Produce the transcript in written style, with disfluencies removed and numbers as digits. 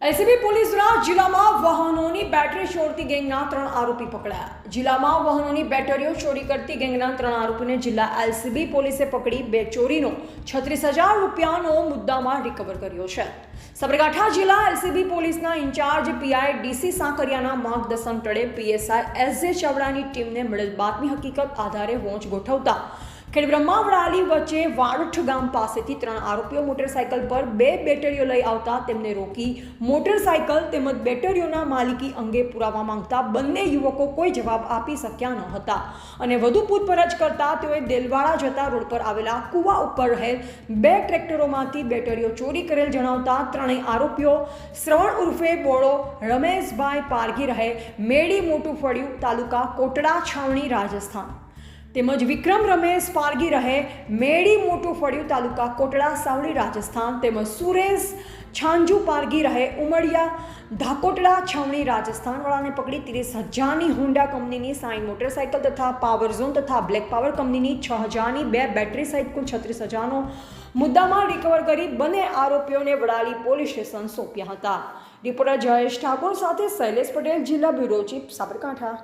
LCB police દ્વારા જિલ્લામાં વાહનોની બેટરી ચોરતી ગેંગના 3 આરોપી પકડાયા। જિલ્લામાં વાહનોની બેટરીઓ ચોરી કરતી ગેંગના 3 આરોપીને જિલ્લા એલસીબી પોલીસે પકડી 2 ચોરીનો 36,000 રૂપિયાનો મુદ્દામાલ રિકવર કર્યો છે। સાબરકાંઠા જિલ્લા એલસીબી પોલીસના ઇન્ચાર્જ પીઆઈ ડીસી સાંકરિયાના માર્ગદર્શન તળે પીએસઆઈ એસજે ચાવડાની ટીમને મળેલ બાતમી હકીકત આધારે વોચ ગોઠવતા ખેડબ્રહ્મા વડાલી વચ્ચે વાડુઠ ગામ પાસેથી 3 આરોપીઓ મોટરસાઇકલ પર 2 બેટરીઓ લઈ આવતા તેમને રોકી મોટરસાઇકલ તેમજ બેટરીઓના માલિકી અંગે પુરાવા માંગતા બંને યુવકો કોઈ જવાબ આપી શક્યા ન હતા અને વધુ પૂછપરછ કરતા તેઓએ દેલવાડા જતા રોડ પર આવેલા કુવા ઉપર રહેલ 2 ટ્રેક્ટરોમાંથી બેટરીઓ ચોરી કરેલ જણાવતા ત્રણેય આરોપીઓ શ્રવણ ઉર્ફે બોળો રમેશભાઈ પારગી રહે મેડી મોટું ફળિયું તાલુકા કોટડા છાવણી રાજસ્થાન તેમજ વિક્રમ રમેશ પારગી રહે મેડી મોટું ફળિયું તાલુકા કોટડા સાવલી રાજસ્થાન તેમજ સુરેશ છાંજુ પારગી રહે ઉમડિયા ધાકોટડા છાવણી રાજસ્થાન વાળાને પકડી 30,000ની હોન્ડા કંપનીની સાઇન મોટરસાઇકલ તથા પાવર ઝોન તથા બ્લેક પાવર કંપનીની 6,000ની 2 બેટરી સહિત કુલ 36,000નો મુદ્દામાલ રિકવર કરી બંને આરોપીઓને વડાલી પોલીસ સ્ટેશન સોંપ્યા હતા। રિપોર્ટર જયેશ ઠાકોર સાથે શૈલેષ પટેલ, જિલ્લા બ્યુરો ચીફ, સાબરકાંઠા।